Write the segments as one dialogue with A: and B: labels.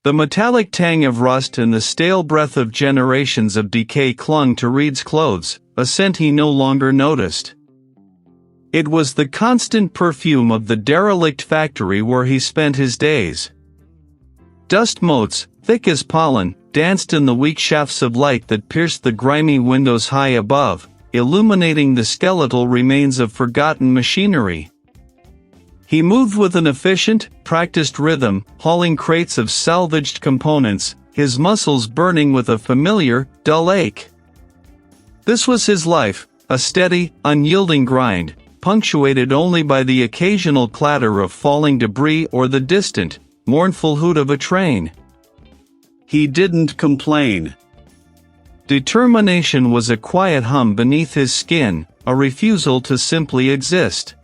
A: The metallic tang of rust and the stale breath of generations of decay clung to Reid's clothes, a scent he no longer noticed. It was the constant perfume of the derelict factory where he spent his days. Dust motes, thick as pollen, danced in the weak shafts of light that pierced the grimy windows high above, illuminating the skeletal remains of forgotten machinery. He moved with an efficient, practiced rhythm, hauling crates of salvaged components, his muscles burning with a familiar, dull ache. This was his life, a steady, unyielding grind, punctuated only by the occasional clatter of falling debris or the distant, mournful hoot of a train. He didn't complain. Determination was a quiet hum beneath his skin, a refusal to simply exist.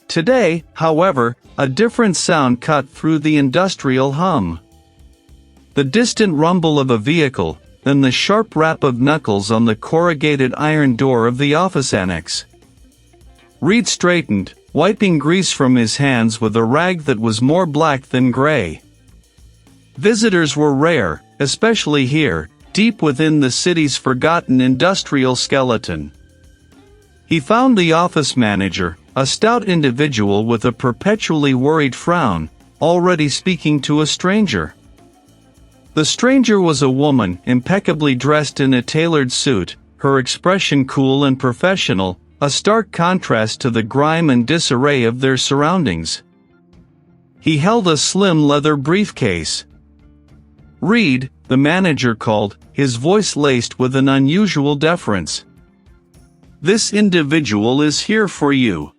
A: Today, however, a different sound cut through the industrial hum. The distant rumble of a vehicle, then the sharp rap of knuckles on the corrugated iron door of the office annex. Reid straightened, wiping grease from his hands with a rag that was more black than gray. Visitors were rare, especially here, deep within the city's forgotten industrial skeleton. He found the office manager, a stout individual with a perpetually worried frown, already speaking to a stranger. The stranger was a woman, impeccably dressed in a tailored suit, her expression cool and professional, a stark contrast to the grime and disarray of their surroundings. He held a slim leather briefcase. "Reid," the manager called, his voice laced with an unusual deference. "This individual is here for you."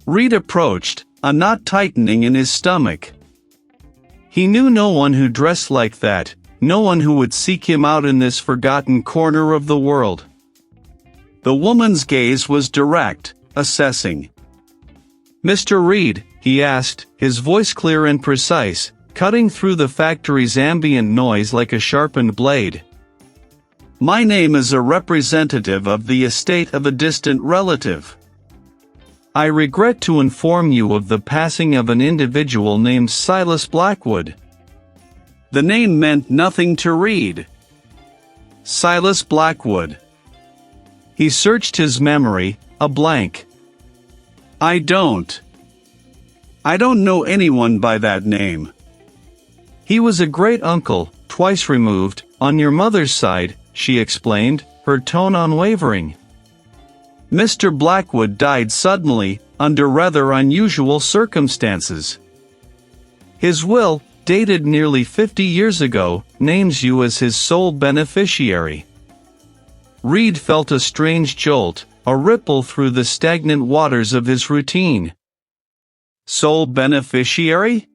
A: Reid approached, a knot tightening in his stomach. He knew no one who dressed like that, no one who would seek him out in this forgotten corner of the world. The woman's gaze was direct, assessing. "Mr. Reid," he asked, his voice clear and precise, cutting through the factory's ambient noise like a sharpened blade. "My name is a representative of the estate of a distant relative. I regret to inform you of the passing of an individual named Silas Blackwood." The name meant nothing to Reid. Silas Blackwood. He searched his memory, a blank. I don't know anyone by that name." "He was a great uncle, twice removed, on your mother's side," she explained, her tone unwavering. "Mr. Blackwood died suddenly, under rather unusual circumstances. His will, dated nearly 50 years ago, names you as his sole beneficiary." Reid felt a strange jolt, a ripple through the stagnant waters of his routine. Sole beneficiary?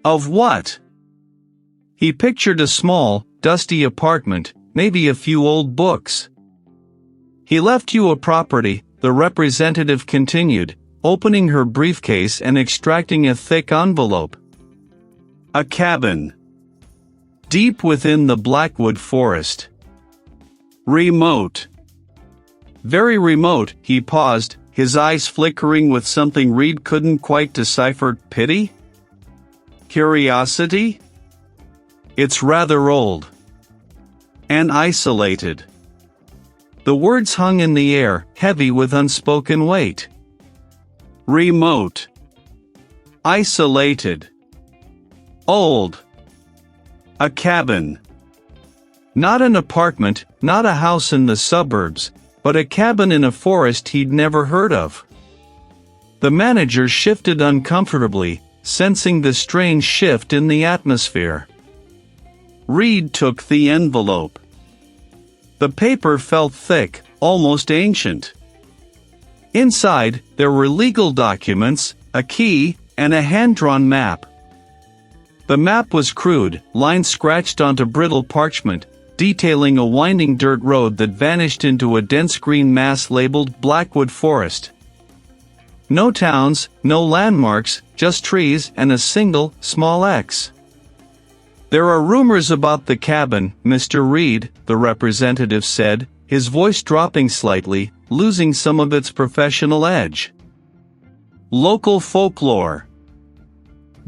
A: Of what? He pictured a small, dusty apartment, maybe a few old books. "He left you a property," the representative continued, opening her briefcase and extracting a thick envelope. "A cabin. Deep within the Blackwood Forest. Remote. Very remote." He paused, his eyes flickering with something Reid couldn't quite decipher. Pity? Curiosity? "It's rather old. And isolated." The words hung in the air, heavy with unspoken weight. Remote. Isolated. Old. A cabin. Not an apartment, not a house in the suburbs, but a cabin in a forest he'd never heard of. The manager shifted uncomfortably, sensing the strange shift in the atmosphere. Reid took the envelope. The paper felt thick, almost ancient. Inside, there were legal documents, a key, and a hand-drawn map. The map was crude, lines scratched onto brittle parchment, detailing a winding dirt road that vanished into a dense green mass labeled Blackwood Forest. No towns, no landmarks, just trees and a single, small X. "There are rumors about the cabin, Mr. Reid," the representative said, his voice dropping slightly, losing some of its professional edge. "Local folklore.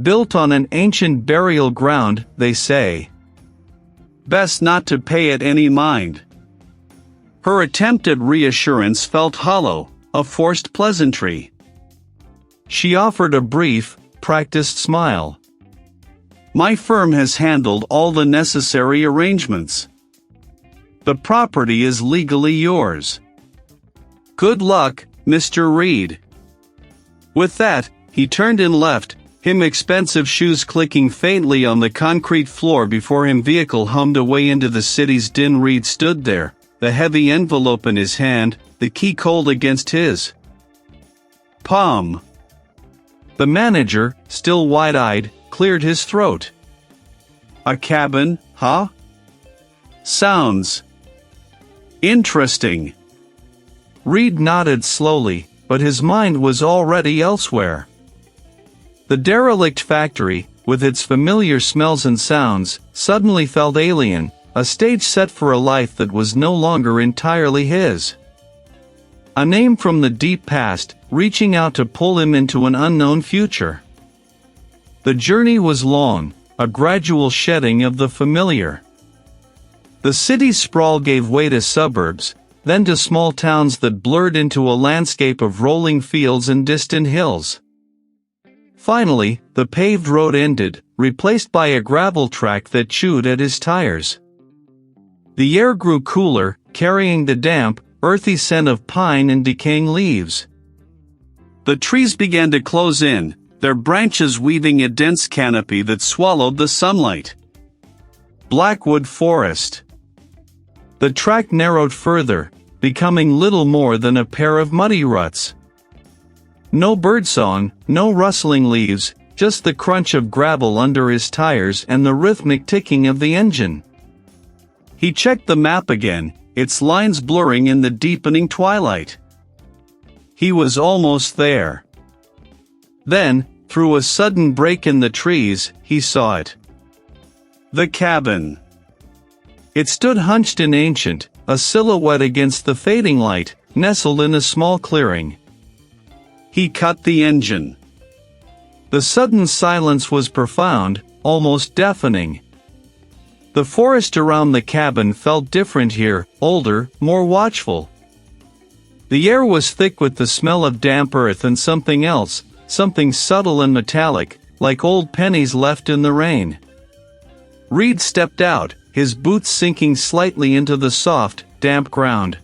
A: built on an ancient burial ground, they say. Best not to pay it any mind. Her attempt at reassurance felt hollow, a forced pleasantry. She offered a brief, practiced smile. My firm has handled all the necessary arrangements. The property is legally yours. Good luck, Mr. Reid. With that, he turned and left, him expensive shoes clicking faintly on the concrete floor before him vehicle hummed away into the city's din. Reid stood there, the heavy envelope in his hand, the key cold against his palm. The manager, still wide-eyed, cleared his throat. A cabin, huh? Sounds interesting. Reid nodded slowly, but his mind was already elsewhere. The derelict factory, with its familiar smells and sounds, suddenly felt alien, a stage set for a life that was no longer entirely his. A name from the deep past, reaching out to pull him into an unknown future. The journey was long, a gradual shedding of the familiar. The city's sprawl gave way to suburbs, then to small towns that blurred into a landscape of rolling fields and distant hills. Finally, the paved road ended, replaced by a gravel track that chewed at his tires. The air grew cooler, carrying the damp, earthy scent of pine and decaying leaves. The trees began to close in, their branches weaving a dense canopy that swallowed the sunlight. Blackwood Forest. The track narrowed further, becoming little more than a pair of muddy ruts. No birdsong, no rustling leaves, just the crunch of gravel under his tires and the rhythmic ticking of the engine. He checked the map again, its lines blurring in the deepening twilight. He was almost there. Then, through a sudden break in the trees, he saw it. The cabin. It stood hunched and ancient, a silhouette against the fading light, nestled in a small clearing. He cut the engine. The sudden silence was profound, almost deafening. The forest around the cabin felt different here, older, more watchful. The air was thick with the smell of damp earth and something else, something subtle and metallic, like old pennies left in the rain. Reid stepped out, his boots sinking slightly into the soft, damp ground.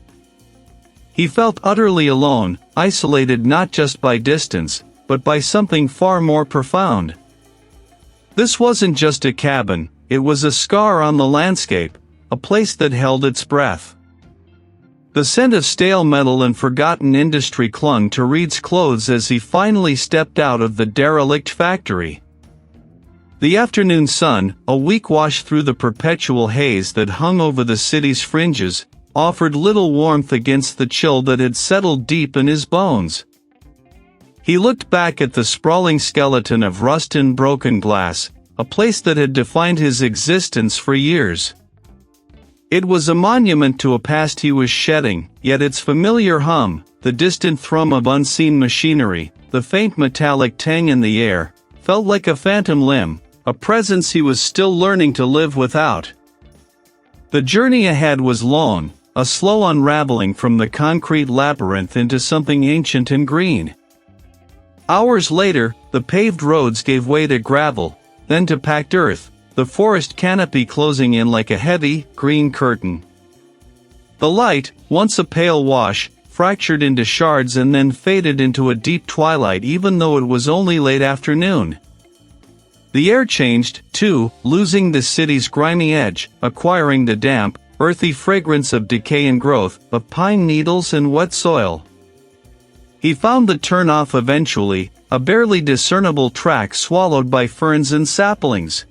A: He felt utterly alone, isolated not just by distance, but by something far more profound. This wasn't just a cabin, it was a scar on the landscape, a place that held its breath. The scent of stale metal and forgotten industry clung to Reid's clothes as he finally stepped out of the derelict factory. The afternoon sun, a weak wash through the perpetual haze that hung over the city's fringes, offered little warmth against the chill that had settled deep in his bones. He looked back at the sprawling skeleton of rust and broken glass, a place that had defined his existence for years. It was a monument to a past he was shedding, yet its familiar hum, the distant thrum of unseen machinery, the faint metallic tang in the air, felt like a phantom limb, a presence he was still learning to live without. The journey ahead was long, a slow unraveling from the concrete labyrinth into something ancient and green. Hours later, the paved roads gave way to gravel, then to packed earth, the forest canopy closing in like a heavy, green curtain. The light, once a pale wash, fractured into shards and then faded into a deep twilight even though it was only late afternoon. The air changed, too, losing the city's grimy edge, acquiring the damp, earthy fragrance of decay and growth, of pine needles and wet soil. He found the turnoff eventually, a barely discernible track swallowed by ferns and saplings.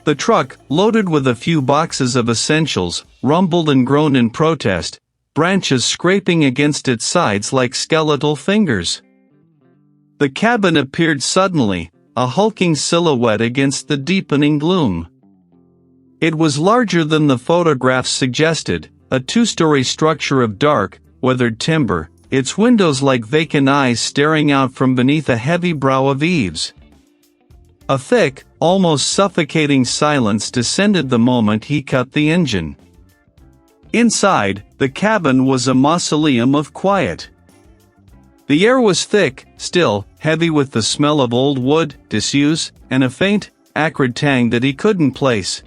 A: The truck, loaded with a few boxes of essentials, rumbled and groaned in protest, branches scraping against its sides like skeletal fingers. The cabin appeared suddenly, a hulking silhouette against the deepening gloom. It was larger than the photographs suggested, a two-story structure of dark, weathered timber, its windows like vacant eyes staring out from beneath a heavy brow of eaves. A thick, almost suffocating silence descended the moment he cut the engine. Inside, the cabin was a mausoleum of quiet. The air was thick, still, heavy with the smell of old wood, disuse, and a faint, acrid tang that he couldn't place.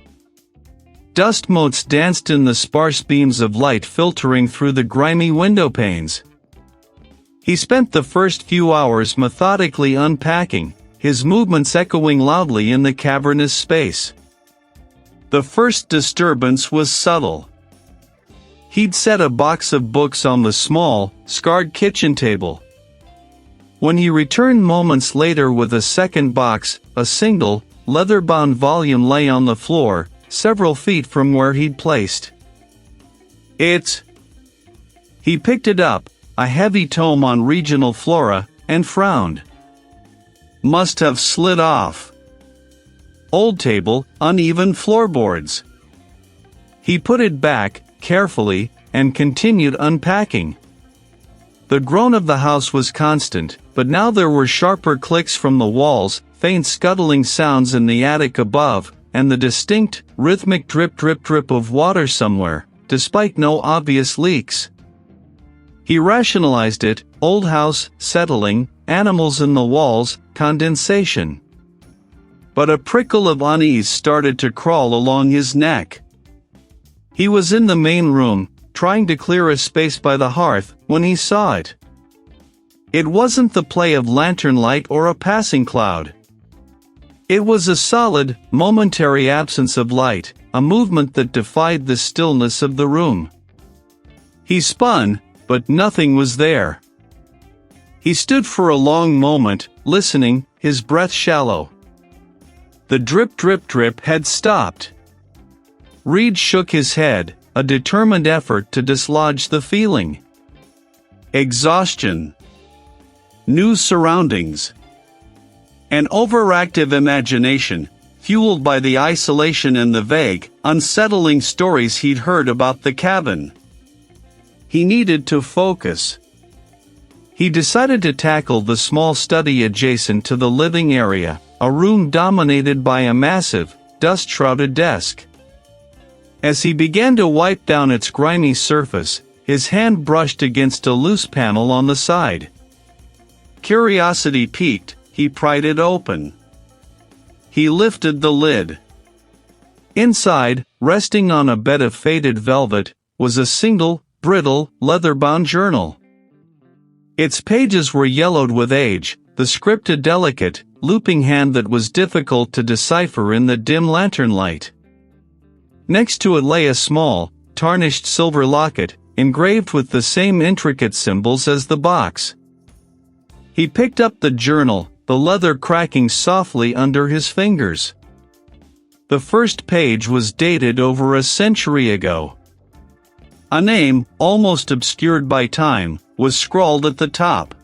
A: Dust motes danced in the sparse beams of light filtering through the grimy window panes. He spent the first few hours methodically unpacking, his movements echoing loudly in the cavernous space. The first disturbance was subtle. He'd set a box of books on the small, scarred kitchen table. When he returned moments later with a second box, a single, leather-bound volume lay on the floor, several feet from where he'd placed it. He picked it up, a heavy tome on regional flora, and frowned. Must have slid off. Old table, uneven floorboards. He put it back, carefully, and continued unpacking. The groan of the house was constant, but now there were sharper clicks from the walls, faint scuttling sounds in the attic above, and the distinct, rhythmic drip-drip-drip of water somewhere, despite no obvious leaks. He rationalized it: old house, settling, animals in the walls, condensation. But a prickle of unease started to crawl along his neck. He was in the main room, trying to clear a space by the hearth, when he saw it. It wasn't the play of lantern light or a passing cloud. It was a solid, momentary absence of light, a movement that defied the stillness of the room. He spun, but nothing was there. He stood for a long moment, listening, his breath shallow. The drip-drip-drip had stopped. Reid shook his head, a determined effort to dislodge the feeling. Exhaustion. New surroundings. An overactive imagination, fueled by the isolation and the vague, unsettling stories he'd heard about the cabin. He needed to focus. He decided to tackle the small study adjacent to the living area, a room dominated by a massive, dust-shrouded desk. As he began to wipe down its grimy surface, his hand brushed against a loose panel on the side. Curiosity piqued, he pried it open. He lifted the lid. Inside, resting on a bed of faded velvet, was a single, brittle, leather-bound journal. Its pages were yellowed with age, the script a delicate, looping hand that was difficult to decipher in the dim lantern light. Next to it lay a small, tarnished silver locket, engraved with the same intricate symbols as the box. He picked up the journal, the leather cracking softly under his fingers. The first page was dated over a century ago. A name, almost obscured by time, was scrawled at the top.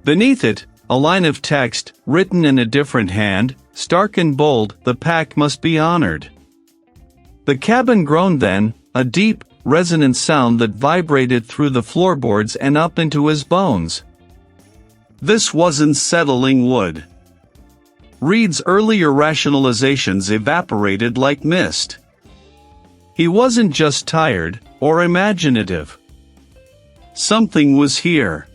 A: Beneath it, a line of text, written in a different hand, stark and bold: "The pack must be honored." The cabin groaned then, a deep, resonant sound that vibrated through the floorboards and up into his bones. This wasn't settling wood. Reid's earlier rationalizations evaporated like mist. He wasn't just tired, or imaginative. Something was here.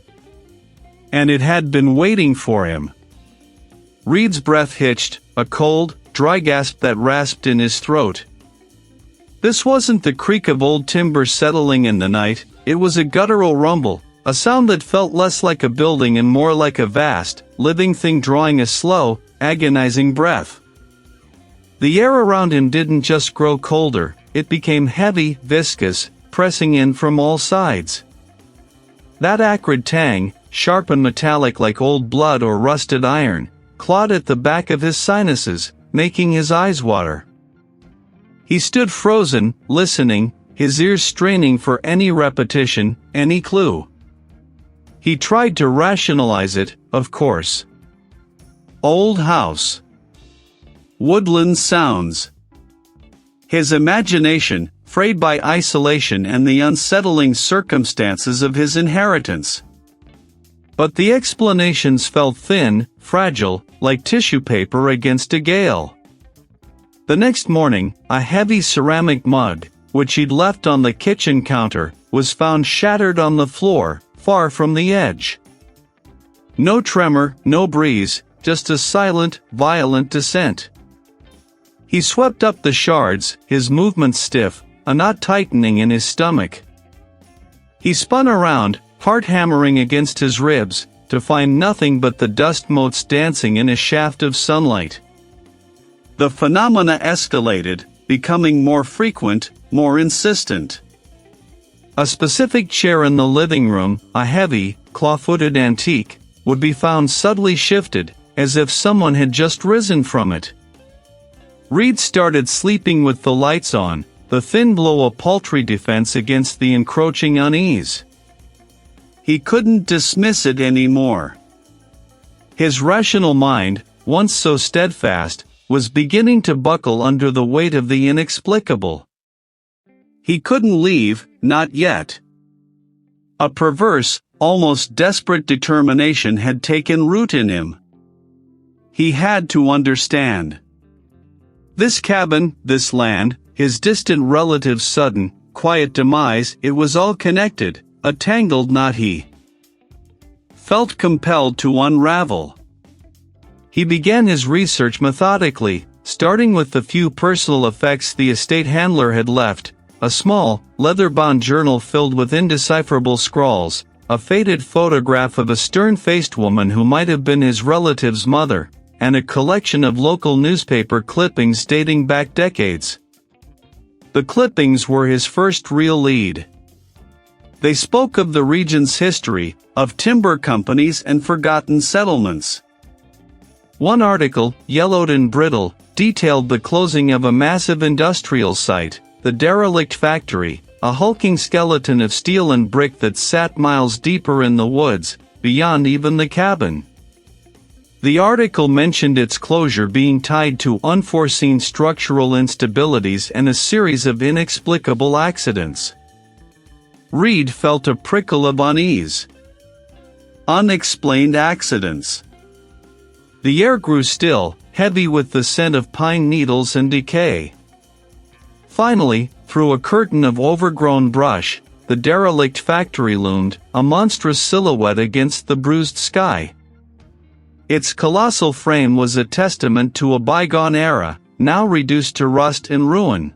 A: And it had been waiting for him. Reid's breath hitched, a cold, dry gasp that rasped in his throat. This wasn't the creak of old timber settling in the night, it was a guttural rumble, a sound that felt less like a building and more like a vast, living thing drawing a slow, agonizing breath. The air around him didn't just grow colder, it became heavy, viscous, pressing in from all sides. That acrid tang, sharp and metallic like old blood or rusted iron, clawed at the back of his sinuses, making his eyes water. He stood frozen, listening, his ears straining for any repetition, any clue. He tried to rationalize it, of course. Old house. Woodland sounds. His imagination, frayed by isolation and the unsettling circumstances of his inheritance. But the explanations felt thin, fragile, like tissue paper against a gale. The next morning, a heavy ceramic mug, which he'd left on the kitchen counter, was found shattered on the floor, far from the edge. No tremor, no breeze, just a silent, violent descent. He swept up the shards, his movements stiff, a knot tightening in his stomach. He spun around, heart hammering against his ribs, to find nothing but the dust motes dancing in a shaft of sunlight. The phenomena escalated, becoming more frequent, more insistent. A specific chair in the living room, a heavy, claw-footed antique, would be found subtly shifted, as if someone had just risen from it. Reid started sleeping with the lights on, the thin glow a paltry defense against the encroaching unease. He couldn't dismiss it anymore. His rational mind, once so steadfast, was beginning to buckle under the weight of the inexplicable. He couldn't leave, not yet. A perverse, almost desperate determination had taken root in him. He had to understand. This cabin, this land, his distant relative's sudden, quiet demise, it was all connected, a tangled knot he felt compelled to unravel. He began his research methodically, starting with the few personal effects the estate handler had left, a small, leather-bound journal filled with indecipherable scrawls, a faded photograph of a stern-faced woman who might have been his relative's mother, and a collection of local newspaper clippings dating back decades. The clippings were his first real lead. They spoke of the region's history, of timber companies and forgotten settlements. One article, yellowed and brittle, detailed the closing of a massive industrial site, the derelict factory, a hulking skeleton of steel and brick that sat miles deeper in the woods, beyond even the cabin. The article mentioned its closure being tied to unforeseen structural instabilities and a series of inexplicable accidents. Reid felt a prickle of unease. Unexplained accidents. The air grew still, heavy with the scent of pine needles and decay. Finally, through a curtain of overgrown brush, the derelict factory loomed, a monstrous silhouette against the bruised sky. Its colossal frame was a testament to a bygone era, now reduced to rust and ruin.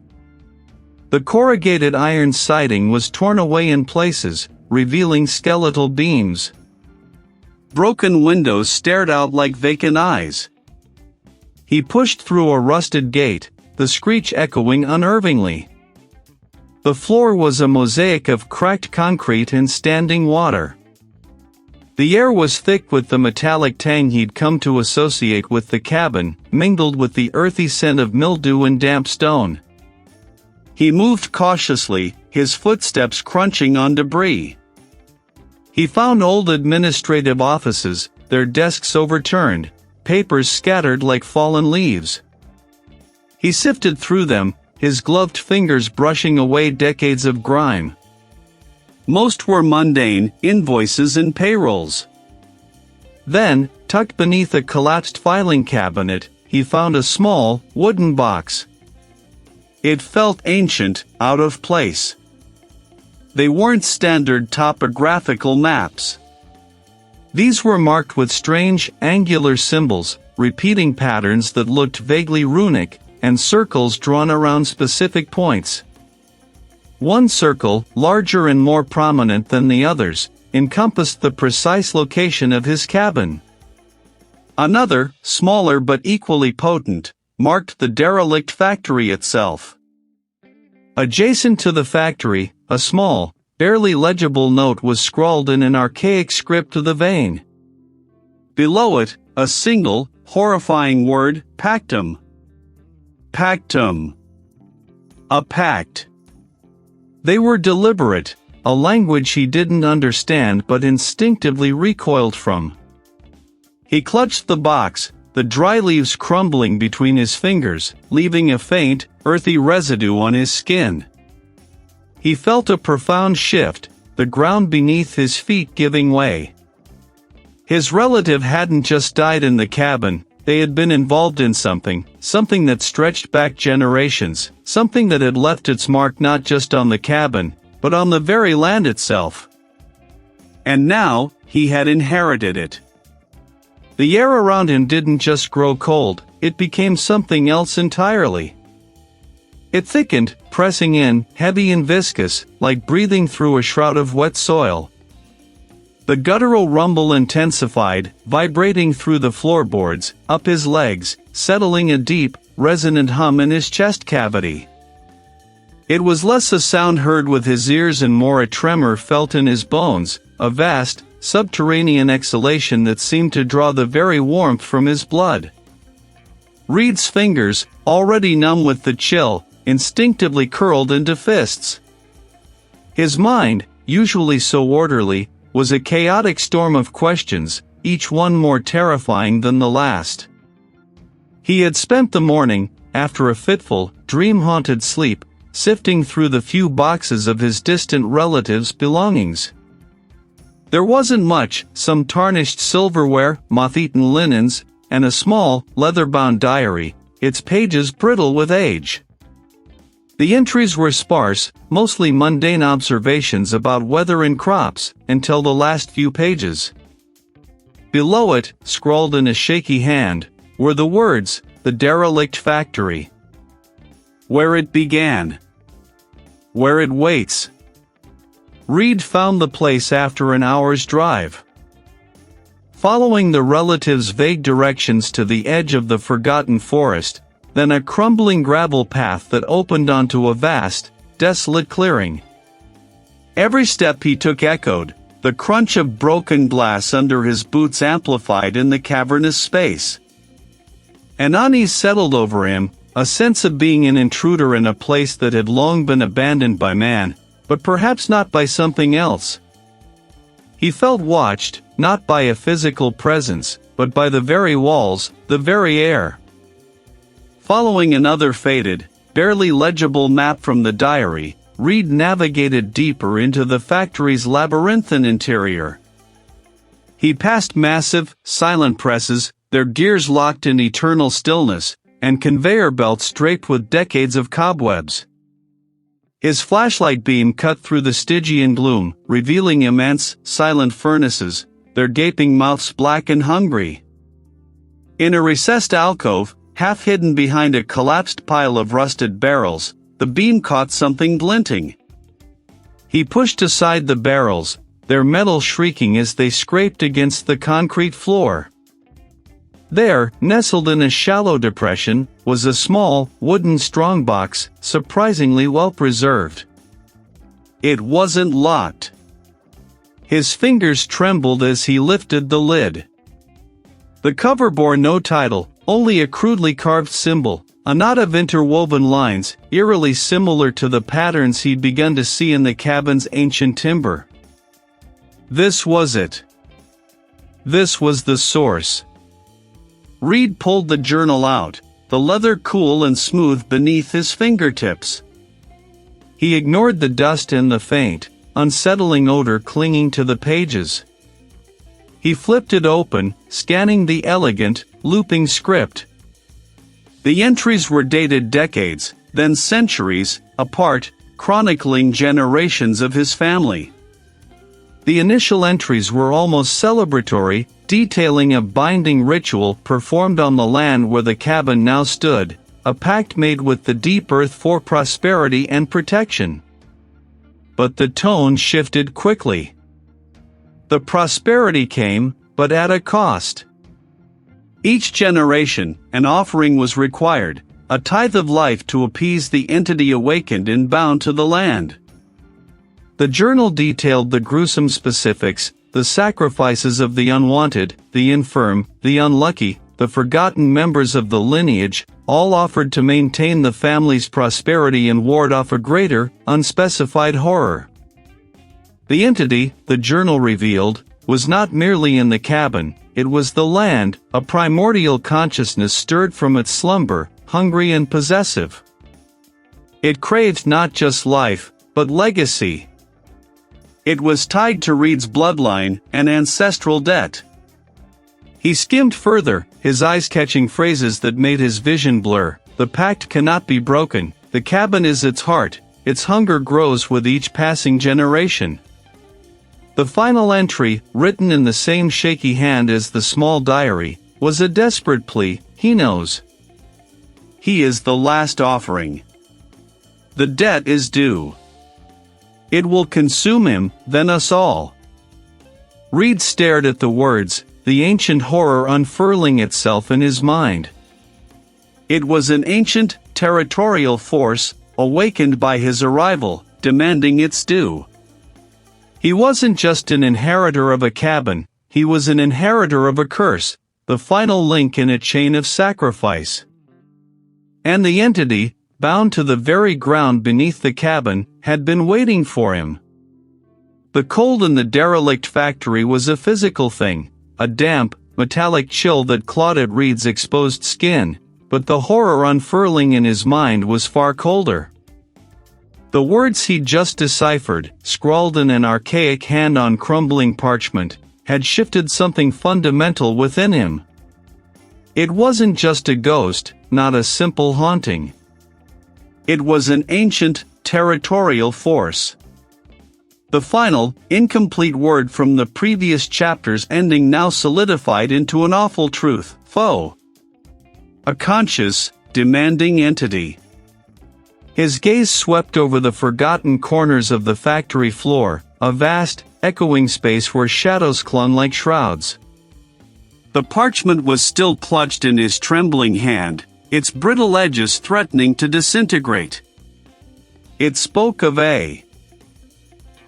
A: The corrugated iron siding was torn away in places, revealing skeletal beams. Broken windows stared out like vacant eyes. He pushed through a rusted gate, the screech echoing unnervingly. The floor was a mosaic of cracked concrete and standing water. The air was thick with the metallic tang he'd come to associate with the cabin, mingled with the earthy scent of mildew and damp stone. He moved cautiously, his footsteps crunching on debris. He found old administrative offices, their desks overturned, papers scattered like fallen leaves. He sifted through them, his gloved fingers brushing away decades of grime. Most were mundane, invoices and payrolls. Then, tucked beneath a collapsed filing cabinet, he found a small, wooden box. It felt ancient, out of place. They weren't standard topographical maps. These were marked with strange, angular symbols, repeating patterns that looked vaguely runic, and circles drawn around specific points. One circle, larger and more prominent than the others, encompassed the precise location of his cabin. Another, smaller but equally potent, marked the derelict factory itself. Adjacent to the factory, a small, barely legible note was scrawled in an archaic script of the vein. Below it, a single, horrifying word, pactum. Pactum. A pact. They were deliberate, a language he didn't understand but instinctively recoiled from. He clutched the box, the dry leaves crumbling between his fingers, leaving a faint, earthy residue on his skin. He felt a profound shift, the ground beneath his feet giving way. His relative hadn't just died in the cabin, they had been involved in something that stretched back generations, something that had left its mark not just on the cabin, but on the very land itself. And now, he had inherited it. The air around him didn't just grow cold, it became something else entirely. It thickened, pressing in, heavy and viscous, like breathing through a shroud of wet soil. The guttural rumble intensified, vibrating through the floorboards, up his legs, settling a deep, resonant hum in his chest cavity. It was less a sound heard with his ears and more a tremor felt in his bones, a vast, subterranean exhalation that seemed to draw the very warmth from his blood. Reid's fingers, already numb with the chill, instinctively curled into fists. His mind, usually so orderly, was a chaotic storm of questions, each one more terrifying than the last. He had spent the morning, after a fitful, dream-haunted sleep, sifting through the few boxes of his distant relatives' belongings. There wasn't much, some tarnished silverware, moth-eaten linens, and a small, leather-bound diary, its pages brittle with age. The entries were sparse, mostly mundane observations about weather and crops, until the last few pages. Below it, scrawled in a shaky hand, were the words, "The Derelict Factory." Where it began. Where it waits. Reid found the place after an hour's drive. Following the relatives' vague directions to the edge of the forgotten forest, then a crumbling gravel path that opened onto a vast, desolate clearing. Every step he took echoed, the crunch of broken glass under his boots amplified in the cavernous space. An unease settled over him, a sense of being an intruder in a place that had long been abandoned by man, but perhaps not by something else. He felt watched, not by a physical presence, but by the very walls, the very air. Following another faded, barely legible map from the diary, Reid navigated deeper into the factory's labyrinthine interior. He passed massive, silent presses, their gears locked in eternal stillness, and conveyor belts draped with decades of cobwebs. His flashlight beam cut through the Stygian gloom, revealing immense, silent furnaces, their gaping mouths black and hungry. In a recessed alcove, half hidden behind a collapsed pile of rusted barrels, the beam caught something glinting. He pushed aside the barrels, their metal shrieking as they scraped against the concrete floor. There, nestled in a shallow depression, was a small, wooden strongbox, surprisingly well preserved. It wasn't locked. His fingers trembled as he lifted the lid. The cover bore no title, only a crudely carved symbol, a knot of interwoven lines, eerily similar to the patterns he'd begun to see in the cabin's ancient timber. This was it. This was the source. Reid pulled the journal out, the leather cool and smooth beneath his fingertips. He ignored the dust and the faint, unsettling odor clinging to the pages. He flipped it open, scanning the elegant, looping script. The entries were dated decades, then centuries, apart, chronicling generations of his family. The initial entries were almost celebratory, detailing a binding ritual performed on the land where the cabin now stood, a pact made with the deep earth for prosperity and protection. But the tone shifted quickly. The prosperity came, but at a cost. Each generation, an offering was required, a tithe of life to appease the entity awakened and bound to the land. The journal detailed the gruesome specifics, the sacrifices of the unwanted, the infirm, the unlucky, the forgotten members of the lineage, all offered to maintain the family's prosperity and ward off a greater, unspecified horror. The entity, the journal revealed, was not merely in the cabin, it was the land, a primordial consciousness stirred from its slumber, hungry and possessive. It craved not just life, but legacy. It was tied to Reid's bloodline, an ancestral debt. He skimmed further, his eyes catching phrases that made his vision blur. The pact cannot be broken, the cabin is its heart, its hunger grows with each passing generation. The final entry, written in the same shaky hand as the small diary, was a desperate plea. He knows. He is the last offering. The debt is due. It will consume him, then us all. Reid stared at the words, the ancient horror unfurling itself in his mind. It was an ancient, territorial force, awakened by his arrival, demanding its due. He wasn't just an inheritor of a cabin, he was an inheritor of a curse, the final link in a chain of sacrifice. And the entity, bound to the very ground beneath the cabin, had been waiting for him. The cold in the derelict factory was a physical thing, a damp, metallic chill that clawed at Reid's exposed skin, but the horror unfurling in his mind was far colder. The words he'd just deciphered, scrawled in an archaic hand on crumbling parchment, had shifted something fundamental within him. It wasn't just a ghost, not a simple haunting. It was an ancient, territorial force. The final, incomplete word from the previous chapter's ending now solidified into an awful truth. Foe. A conscious, demanding entity. His gaze swept over the forgotten corners of the factory floor, a vast, echoing space where shadows clung like shrouds. The parchment was still clutched in his trembling hand, its brittle edges threatening to disintegrate. It spoke of a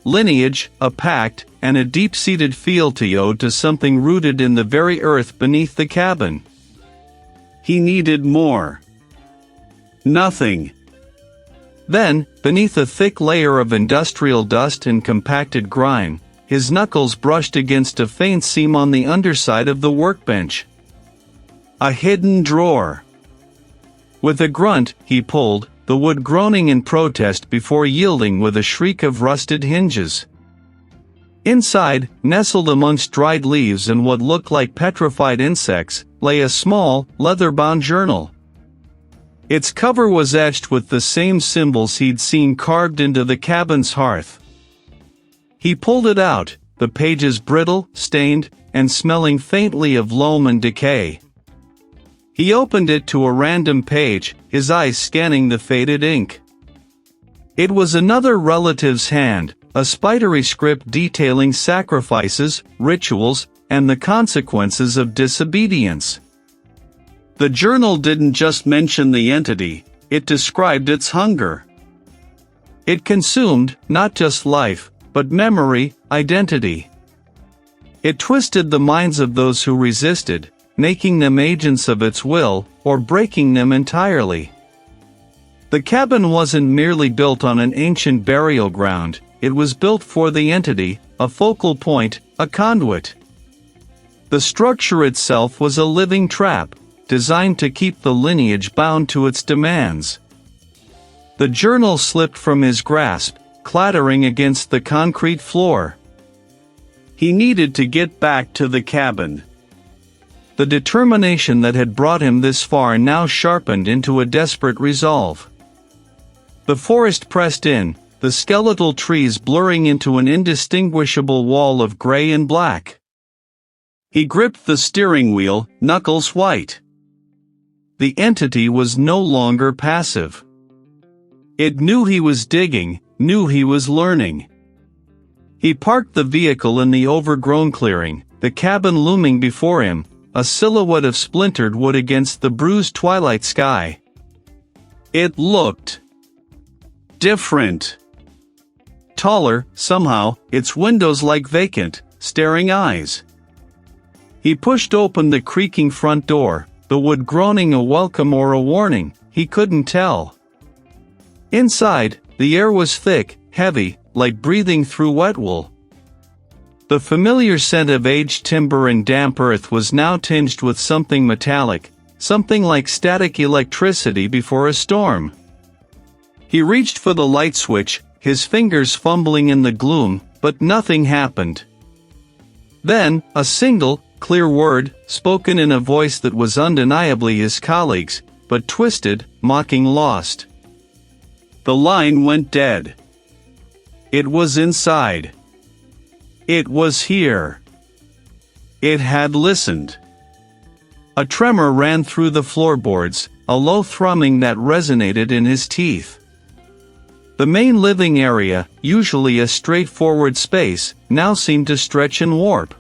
A: lineage, a pact, and a deep-seated fealty owed to something rooted in the very earth beneath the cabin. He needed more. Nothing. Then, beneath a thick layer of industrial dust and compacted grime, his knuckles brushed against a faint seam on the underside of the workbench. A hidden drawer. With a grunt, he pulled, the wood groaning in protest before yielding with a shriek of rusted hinges. Inside, nestled amongst dried leaves and what looked like petrified insects, lay a small, leather-bound journal. Its cover was etched with the same symbols he'd seen carved into the cabin's hearth. He pulled it out, the pages brittle, stained, and smelling faintly of loam and decay. He opened it to a random page, his eyes scanning the faded ink. It was another relative's hand, a spidery script detailing sacrifices, rituals, and the consequences of disobedience. The journal didn't just mention the entity, it described its hunger. It consumed, not just life, but memory, identity. It twisted the minds of those who resisted, making them agents of its will, or breaking them entirely. The cabin wasn't merely built on an ancient burial ground, it was built for the entity, a focal point, a conduit. The structure itself was a living trap, designed to keep the lineage bound to its demands. The journal slipped from his grasp, clattering against the concrete floor. He needed to get back to the cabin. The determination that had brought him this far now sharpened into a desperate resolve. The forest pressed in, the skeletal trees blurring into an indistinguishable wall of gray and black. He gripped the steering wheel, knuckles white. The entity was no longer passive. It knew he was digging, knew he was learning. He parked the vehicle in the overgrown clearing, the cabin looming before him, a silhouette of splintered wood against the bruised twilight sky. It looked different. Taller, somehow, its windows like vacant, staring eyes. He pushed open the creaking front door, the wood groaning a welcome or a warning, he couldn't tell. Inside, the air was thick, heavy, like breathing through wet wool. The familiar scent of aged timber and damp earth was now tinged with something metallic, something like static electricity before a storm. He reached for the light switch, his fingers fumbling in the gloom, but nothing happened. Then, a single, clear word, spoken in a voice that was undeniably his colleague's, but twisted, mocking, lost. The line went dead. It was inside. It was here. It had listened. A tremor ran through the floorboards, a low thrumming that resonated in his teeth. The main living area, usually a straightforward space, now seemed to stretch and warp.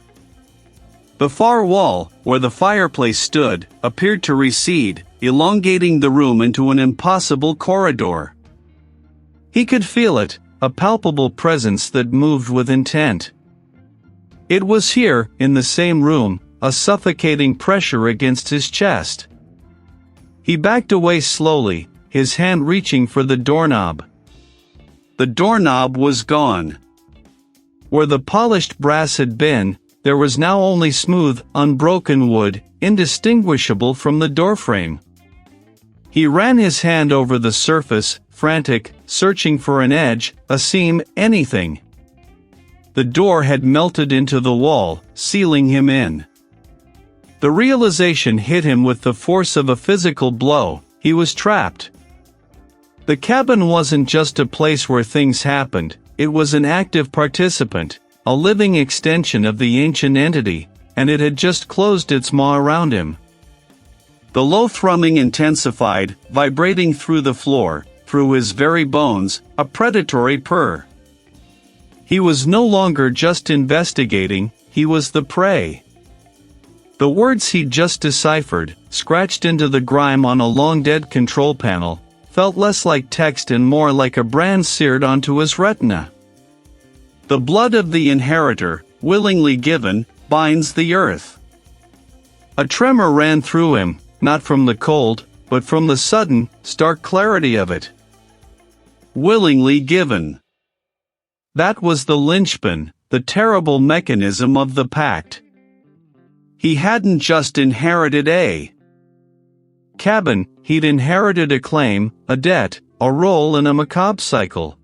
A: The far wall, where the fireplace stood, appeared to recede, elongating the room into an impossible corridor. He could feel it, a palpable presence that moved with intent. It was here, in the same room, a suffocating pressure against his chest. He backed away slowly, his hand reaching for the doorknob. The doorknob was gone. Where the polished brass had been, there was now only smooth, unbroken wood, indistinguishable from the doorframe. He ran his hand over the surface, frantic, searching for an edge, a seam, anything. The door had melted into the wall, sealing him in. The realization hit him with the force of a physical blow. He was trapped. The cabin wasn't just a place where things happened, it was an active participant, a living extension of the ancient entity, and it had just closed its maw around him. The low thrumming intensified, vibrating through the floor, through his very bones, a predatory purr. He was no longer just investigating, he was the prey. The words he'd just deciphered, scratched into the grime on a long-dead control panel, felt less like text and more like a brand seared onto his retina. The blood of the inheritor, willingly given, binds the earth. A tremor ran through him, not from the cold, but from the sudden, stark clarity of it. Willingly given. That was the linchpin, the terrible mechanism of the pact. He hadn't just inherited a cabin, he'd inherited a claim, a debt, a role in a macabre cycle.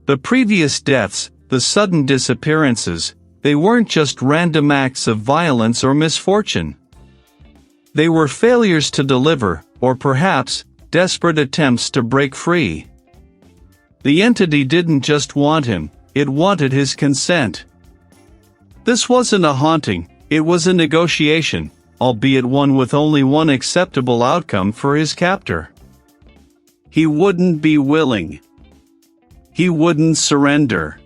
A: The previous deaths, the sudden disappearances, they weren't just random acts of violence or misfortune. They were failures to deliver, or perhaps, desperate attempts to break free. The entity didn't just want him, it wanted his consent. This wasn't a haunting, it was a negotiation, albeit one with only one acceptable outcome for his captor. He wouldn't be willing. He wouldn't surrender.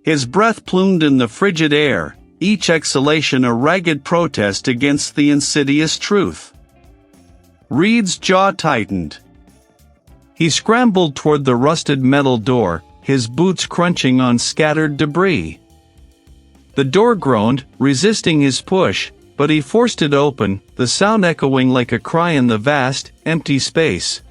A: His breath plumed in the frigid air, each exhalation a ragged protest against the insidious truth. Reid's jaw tightened. He scrambled toward the rusted metal door, his boots crunching on scattered debris. The door groaned, resisting his push, but he forced it open, the sound echoing like a cry in the vast, empty space.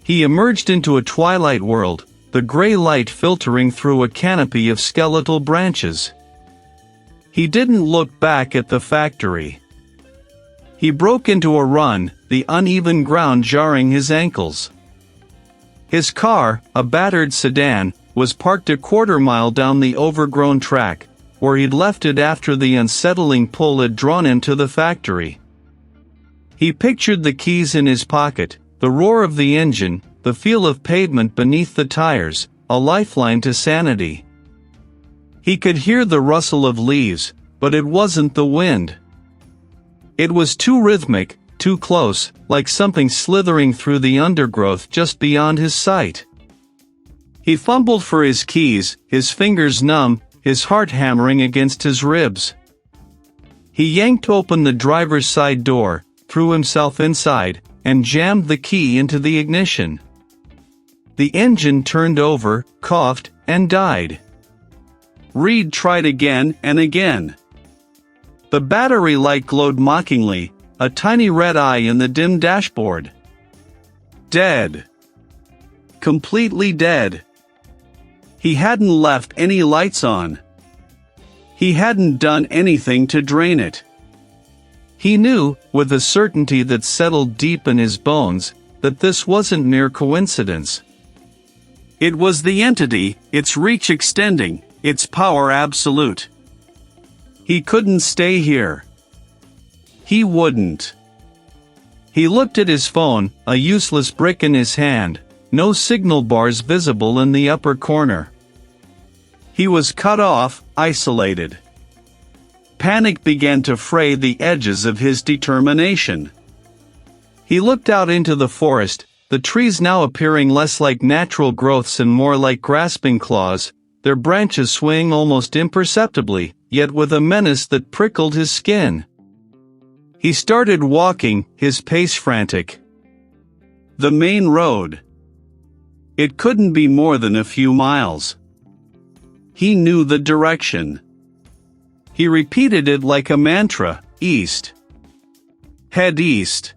A: He emerged into a twilight world, the gray light filtering through a canopy of skeletal branches. He didn't look back at the factory. He broke into a run, the uneven ground jarring his ankles. His car, a battered sedan, was parked a quarter-mile down the overgrown track, where he'd left it after the unsettling pull had drawn him to the factory. He pictured the keys in his pocket, the roar of the engine, the feel of pavement beneath the tires, a lifeline to sanity. He could hear the rustle of leaves, but it wasn't the wind. It was too rhythmic, too close, like something slithering through the undergrowth just beyond his sight. He fumbled for his keys, his fingers numb, his heart hammering against his ribs. He yanked open the driver's side door, threw himself inside, and jammed the key into the ignition. The engine turned over, coughed, and died. Reid tried again and again. The battery light glowed mockingly, a tiny red eye in the dim dashboard. Dead. Completely dead. He hadn't left any lights on. He hadn't done anything to drain it. He knew, with a certainty that settled deep in his bones, that this wasn't mere coincidence. It was the entity, its reach extending, its power absolute. He couldn't stay here. He wouldn't. He looked at his phone, a useless brick in his hand, no signal bars visible in the upper corner. He was cut off, isolated. Panic began to fray the edges of his determination. He looked out into the forest, the trees now appearing less like natural growths and more like grasping claws, their branches swaying almost imperceptibly, yet with a menace that prickled his skin. He started walking, his pace frantic. The main road. It couldn't be more than a few miles. He knew the direction. He repeated it like a mantra, east. Head east.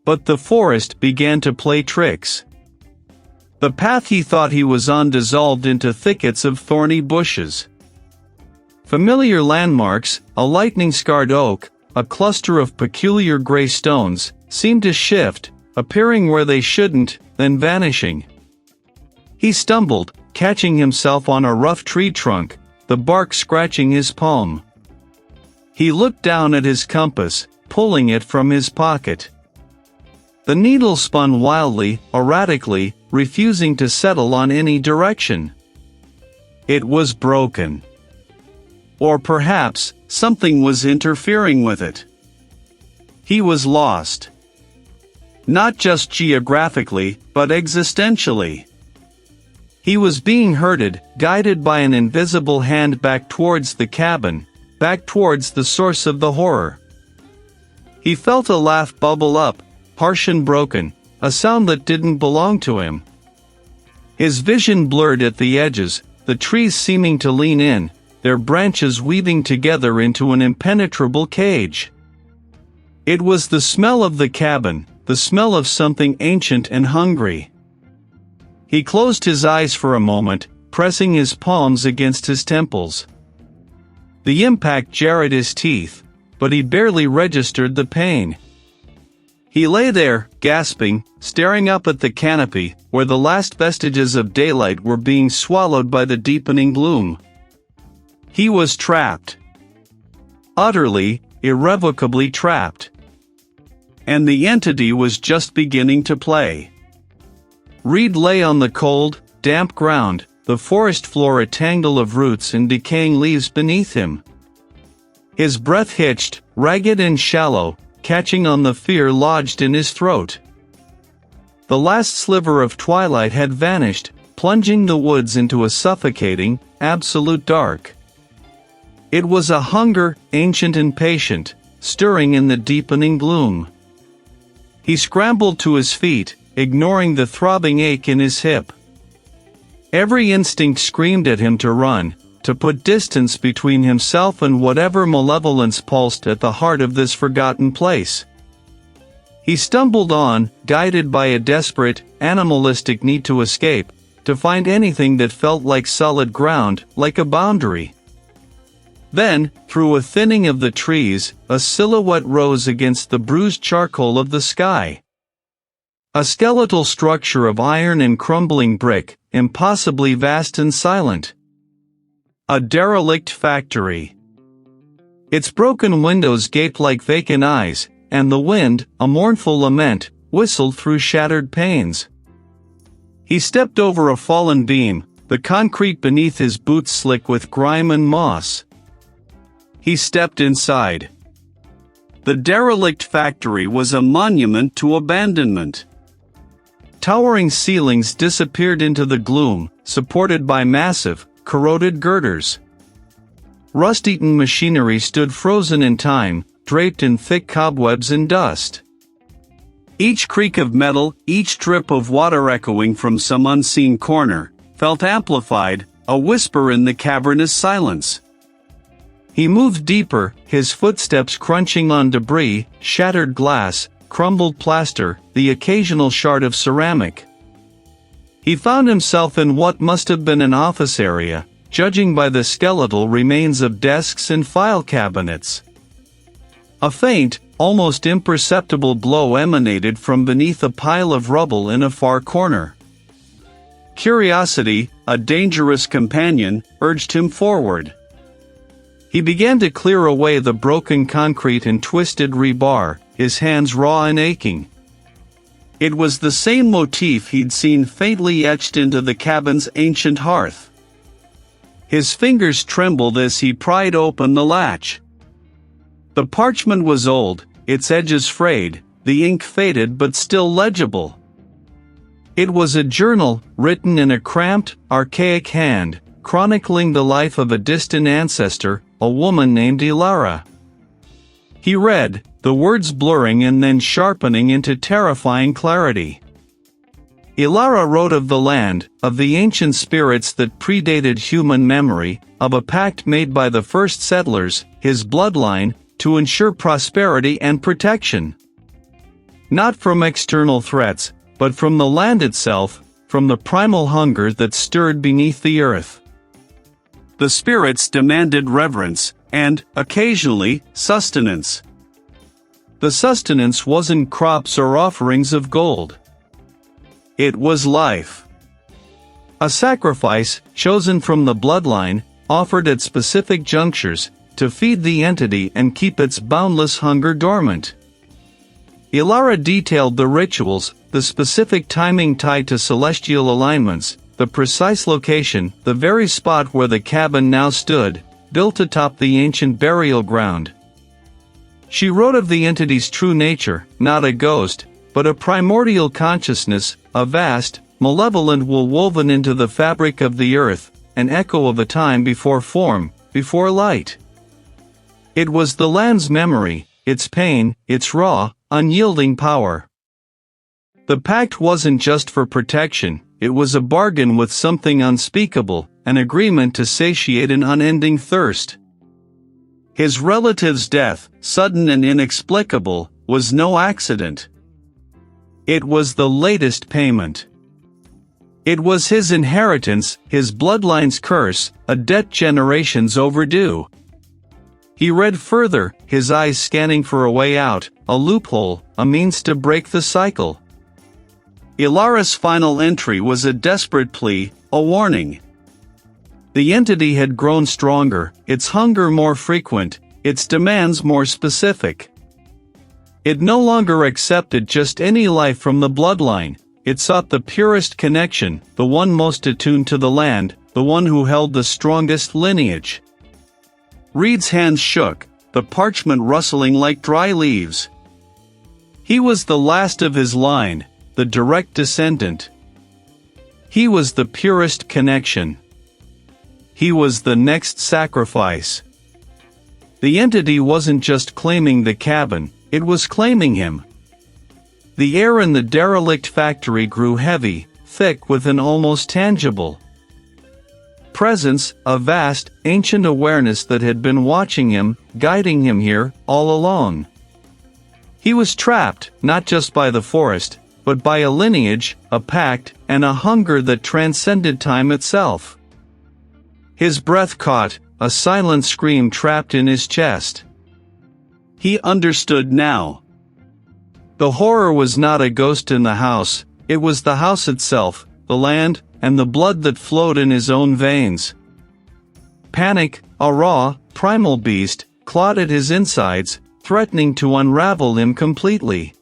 A: But the forest began to play tricks. The path he thought he was on dissolved into thickets of thorny bushes. Familiar landmarks, a lightning-scarred oak, a cluster of peculiar gray stones, seemed to shift, appearing where they shouldn't, then vanishing. He stumbled, catching himself on a rough tree trunk, the bark scratching his palm. He looked down at his compass, pulling it from his pocket. The needle spun wildly, erratically, refusing to settle on any direction. It was broken. Or perhaps, something was interfering with it. He was lost. Not just geographically, but existentially. He was being herded, guided by an invisible hand back towards the cabin, back towards the source of the horror. He felt a laugh bubble up, harsh and broken, a sound that didn't belong to him. His vision blurred at the edges, the trees seeming to lean in, their branches weaving together into an impenetrable cage. It was the smell of the cabin, the smell of something ancient and hungry. He closed his eyes for a moment, pressing his palms against his temples. The impact jarred his teeth, but he barely registered the pain. He lay there, gasping, staring up at the canopy, where the last vestiges of daylight were being swallowed by the deepening gloom. He was trapped. Utterly, irrevocably trapped. And the entity was just beginning to play. Reid lay on the cold, damp ground, the forest floor a tangle of roots and decaying leaves beneath him. His breath hitched, ragged and shallow, catching on the fear lodged in his throat. The last sliver of twilight had vanished, plunging the woods into a suffocating, absolute dark. It was a hunger, ancient and patient, stirring in the deepening gloom. He scrambled to his feet, ignoring the throbbing ache in his hip. Every instinct screamed at him to run, to put distance between himself and whatever malevolence pulsed at the heart of this forgotten place. He stumbled on, guided by a desperate, animalistic need to escape, to find anything that felt like solid ground, like a boundary. Then, through a thinning of the trees, a silhouette rose against the bruised charcoal of the sky. A skeletal structure of iron and crumbling brick, impossibly vast and silent. A derelict factory. Its broken windows gaped like vacant eyes, and the wind, a mournful lament, whistled through shattered panes. He stepped over a fallen beam, the concrete beneath his boots slick with grime and moss. He stepped inside. The derelict factory was a monument to abandonment. Towering ceilings disappeared into the gloom, supported by massive, corroded girders. Rust-eaten machinery stood frozen in time, draped in thick cobwebs and dust. Each creak of metal, each drip of water echoing from some unseen corner, felt amplified, a whisper in the cavernous silence. He moved deeper, his footsteps crunching on debris, shattered glass, crumbled plaster, the occasional shard of ceramic. He found himself in what must have been an office area, judging by the skeletal remains of desks and file cabinets. A faint, almost imperceptible glow emanated from beneath a pile of rubble in a far corner. Curiosity, a dangerous companion, urged him forward. He began to clear away the broken concrete and twisted rebar, his hands raw and aching. It was the same motif he'd seen faintly etched into the cabin's ancient hearth. His fingers trembled as he pried open the latch. The parchment was old, its edges frayed, the ink faded but still legible. It was a journal, written in a cramped, archaic hand, chronicling the life of a distant ancestor, a woman named Ilara. He read, the words blurring and then sharpening into terrifying clarity. Ilara wrote of the land, of the ancient spirits that predated human memory, of a pact made by the first settlers, his bloodline, to ensure prosperity and protection. Not from external threats, but from the land itself, from the primal hunger that stirred beneath the earth. The spirits demanded reverence, and, occasionally, sustenance. The sustenance wasn't crops or offerings of gold. It was life. A sacrifice, chosen from the bloodline, offered at specific junctures, to feed the entity and keep its boundless hunger dormant. Ilara detailed the rituals, the specific timing tied to celestial alignments, the precise location, the very spot where the cabin now stood, built atop the ancient burial ground. She wrote of the entity's true nature, not a ghost, but a primordial consciousness, a vast, malevolent will woven into the fabric of the earth, an echo of a time before form, before light. It was the land's memory, its pain, its raw, unyielding power. The pact wasn't just for protection, it was a bargain with something unspeakable, an agreement to satiate an unending thirst. His relative's death, sudden and inexplicable, was no accident. It was the latest payment. It was his inheritance, his bloodline's curse, a debt generations overdue. He read further, his eyes scanning for a way out, a loophole, a means to break the cycle. Ilara's final entry was a desperate plea, a warning. The entity had grown stronger, its hunger more frequent, its demands more specific. It no longer accepted just any life from the bloodline, it sought the purest connection, the one most attuned to the land, the one who held the strongest lineage. Reid's hands shook, the parchment rustling like dry leaves. He was the last of his line, the direct descendant. He was the purest connection. He was the next sacrifice. The entity wasn't just claiming the cabin, it was claiming him. The air in the derelict factory grew heavy, thick with an almost tangible presence, a vast, ancient awareness that had been watching him, guiding him here, all along. He was trapped, not just by the forest, but by a lineage, a pact, and a hunger that transcended time itself. His breath caught, a silent scream trapped in his chest. He understood now. The horror was not a ghost in the house, it was the house itself, the land, and the blood that flowed in his own veins. Panic, a raw, primal beast, clawed at his insides, threatening to unravel him completely.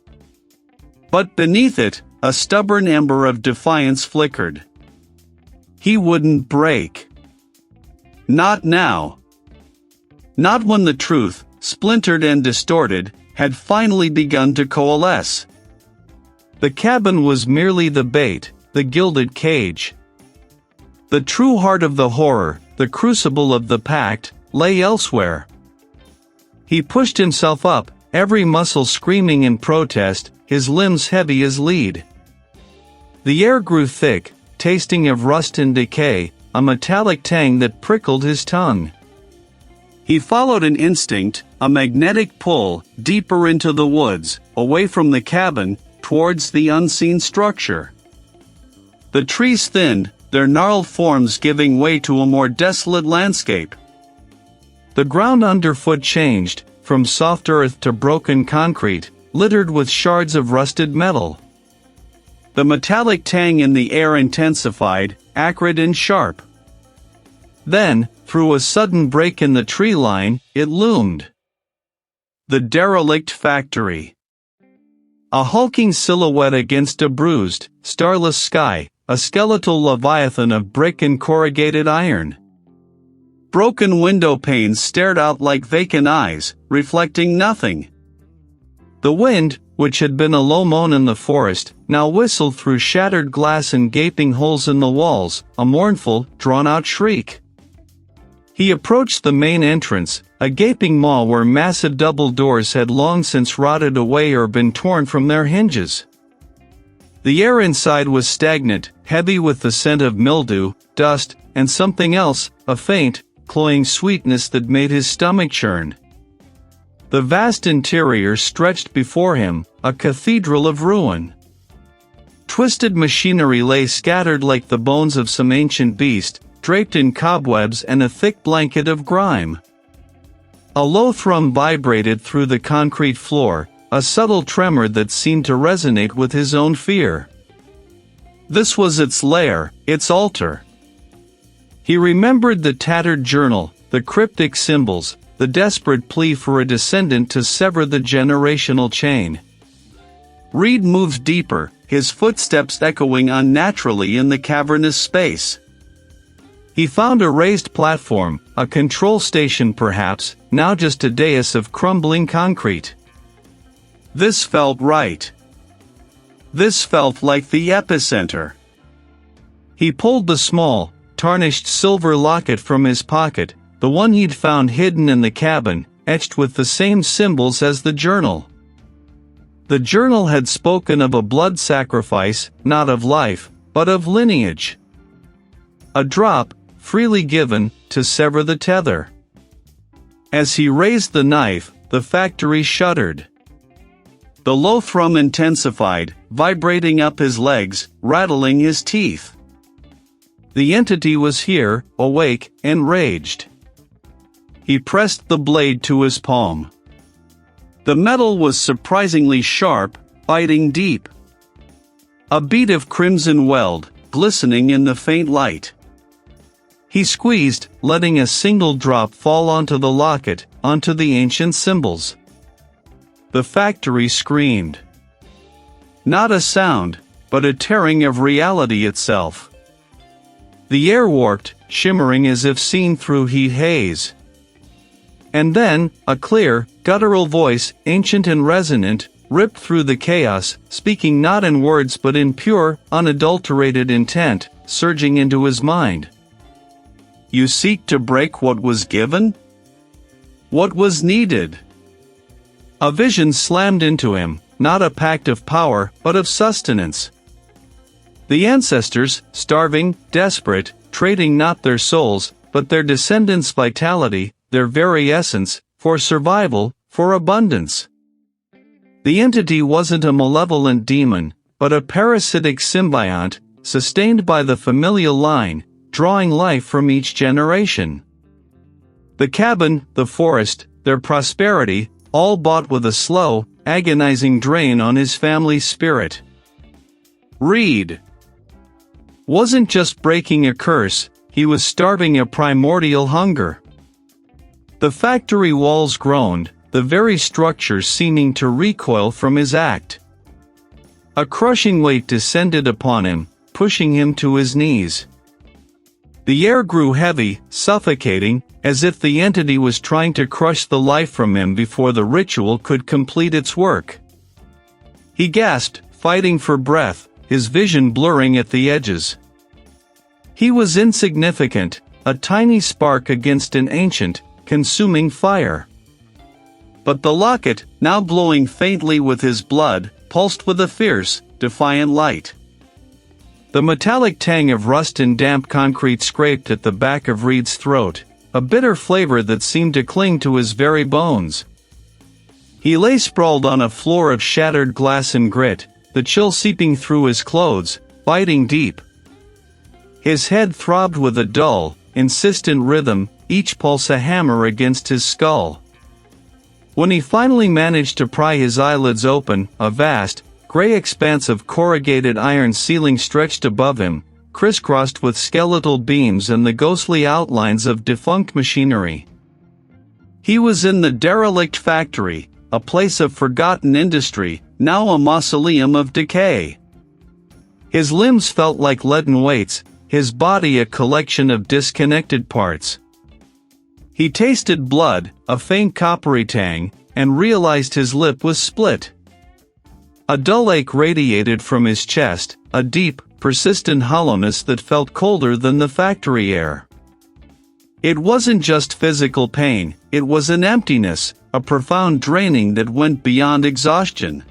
A: But beneath it, a stubborn ember of defiance flickered. He wouldn't break. Not now. Not when the truth, splintered and distorted, had finally begun to coalesce. The cabin was merely the bait, the gilded cage. The true heart of the horror, the crucible of the pact, lay elsewhere. He pushed himself up, every muscle screaming in protest, his limbs heavy as lead. The air grew thick, tasting of rust and decay, a metallic tang that prickled his tongue. He followed an instinct, a magnetic pull, deeper into the woods, away from the cabin, towards the unseen structure. The trees thinned, their gnarled forms giving way to a more desolate landscape. The ground underfoot changed, from soft earth to broken concrete, littered with shards of rusted metal. The metallic tang in the air intensified, acrid and sharp. Then, through a sudden break in the tree line, it loomed. The derelict factory. A hulking silhouette against a bruised, starless sky, a skeletal leviathan of brick and corrugated iron. Broken window panes stared out like vacant eyes, reflecting nothing. The wind, which had been a low moan in the forest, now whistled through shattered glass and gaping holes in the walls, a mournful, drawn-out shriek. He approached the main entrance, a gaping maw where massive double doors had long since rotted away or been torn from their hinges. The air inside was stagnant, heavy with the scent of mildew, dust, and something else, a faint, cloying sweetness that made his stomach churn. The vast interior stretched before him, a cathedral of ruin. Twisted machinery lay scattered like the bones of some ancient beast, draped in cobwebs and a thick blanket of grime. A low thrum vibrated through the concrete floor, a subtle tremor that seemed to resonate with his own fear. This was its lair, its altar. He remembered the tattered journal, the cryptic symbols, the desperate plea for a descendant to sever the generational chain. Reid moved deeper, his footsteps echoing unnaturally in the cavernous space. He found a raised platform, a control station perhaps, now just a dais of crumbling concrete. This felt right. This felt like the epicenter. He pulled the small, tarnished silver locket from his pocket, the one he'd found hidden in the cabin, etched with the same symbols as the journal. The journal had spoken of a blood sacrifice, not of life, but of lineage. A drop, freely given, to sever the tether. As he raised the knife, the factory shuddered. The low thrum intensified, vibrating up his legs, rattling his teeth. The entity was here, awake, enraged. He pressed the blade to his palm. The metal was surprisingly sharp, biting deep. A bead of crimson weld, glistening in the faint light. He squeezed, letting a single drop fall onto the locket, onto the ancient symbols. The factory screamed. Not a sound, but a tearing of reality itself. The air warped, shimmering as if seen through heat haze. And then, a clear, guttural voice, ancient and resonant, ripped through the chaos, speaking not in words but in pure, unadulterated intent, surging into his mind. You seek to break what was given? What was needed? A vision slammed into him, not a pact of power, but of sustenance. The ancestors, starving, desperate, trading not their souls, but their descendants' vitality, their very essence, for survival, for abundance. The entity wasn't a malevolent demon, but a parasitic symbiont, sustained by the familial line, drawing life from each generation. The cabin, the forest, their prosperity, all bought with a slow, agonizing drain on his family's spirit. Reid wasn't just breaking a curse, he was starving a primordial hunger. The factory walls groaned, the very structure seeming to recoil from his act. A crushing weight descended upon him, pushing him to his knees. The air grew heavy, suffocating, as if the entity was trying to crush the life from him before the ritual could complete its work. He gasped, fighting for breath, his vision blurring at the edges. He was insignificant, a tiny spark against an ancient, consuming fire. But the locket, now glowing faintly with his blood, pulsed with a fierce, defiant light. The metallic tang of rust and damp concrete scraped at the back of Reid's throat, a bitter flavor that seemed to cling to his very bones. He lay sprawled on a floor of shattered glass and grit, the chill seeping through his clothes, biting deep. His head throbbed with a dull, insistent rhythm, each pulse a hammer against his skull. When he finally managed to pry his eyelids open, a vast, gray expanse of corrugated iron ceiling stretched above him, crisscrossed with skeletal beams and the ghostly outlines of defunct machinery. He was in the derelict factory, a place of forgotten industry, now a mausoleum of decay. His limbs felt like leaden weights, his body a collection of disconnected parts. He tasted blood, a faint coppery tang, and realized his lip was split. A dull ache radiated from his chest, a deep, persistent hollowness that felt colder than the factory air. It wasn't just physical pain, it was an emptiness, a profound draining that went beyond exhaustion.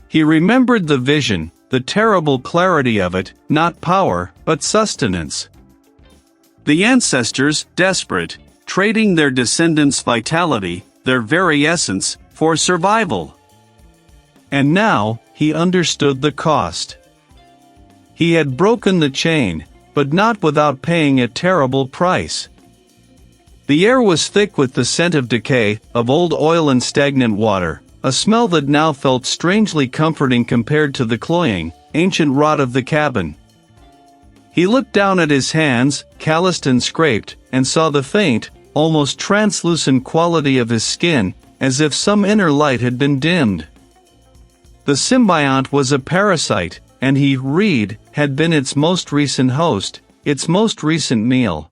A: He remembered the vision, the terrible clarity of it, not power, but sustenance. The ancestors, desperate, trading their descendants' vitality, their very essence, for survival. And now, he understood the cost. He had broken the chain, but not without paying a terrible price. The air was thick with the scent of decay, of old oil and stagnant water, a smell that now felt strangely comforting compared to the cloying, ancient rot of the cabin. He looked down at his hands, calloused and scraped, and saw the faint, almost translucent quality of his skin, as if some inner light had been dimmed. The symbiont was a parasite, and he, Reid, had been its most recent host, its most recent meal.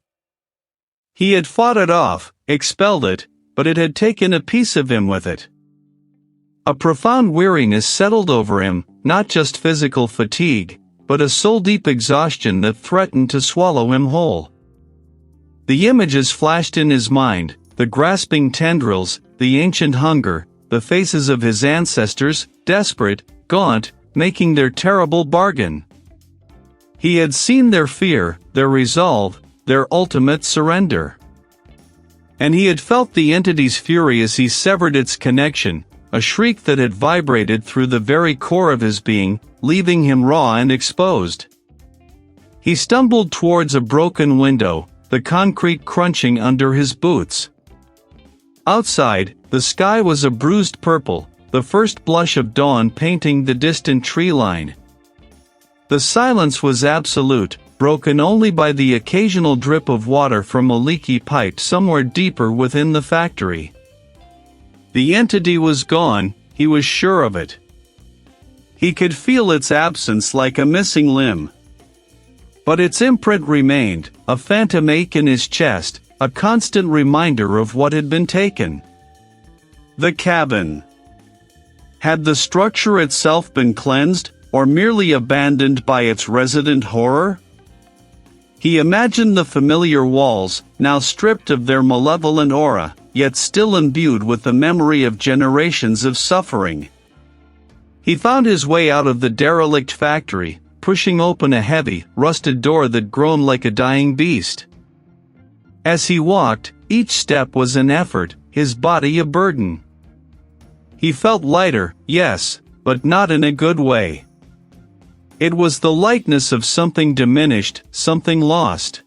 A: He had fought it off, expelled it, but it had taken a piece of him with it. A profound weariness settled over him, not just physical fatigue, but a soul-deep exhaustion that threatened to swallow him whole. The images flashed in his mind, the grasping tendrils, the ancient hunger, the faces of his ancestors, desperate, gaunt, making their terrible bargain. He had seen their fear, their resolve, their ultimate surrender. And he had felt the entity's fury as he severed its connection, a shriek that had vibrated through the very core of his being, leaving him raw and exposed. He stumbled towards a broken window, the concrete crunching under his boots. Outside, the sky was a bruised purple, the first blush of dawn painting the distant tree line. The silence was absolute, broken only by the occasional drip of water from a leaky pipe somewhere deeper within the factory. The entity was gone, he was sure of it. He could feel its absence like a missing limb. But its imprint remained, a phantom ache in his chest, a constant reminder of what had been taken. The cabin. Had the structure itself been cleansed, or merely abandoned by its resident horror? He imagined the familiar walls, now stripped of their malevolent aura, yet still imbued with the memory of generations of suffering. He found his way out of the derelict factory, pushing open a heavy, rusted door that groaned like a dying beast. As he walked, each step was an effort, his body a burden. He felt lighter, yes, but not in a good way. It was the lightness of something diminished, something lost.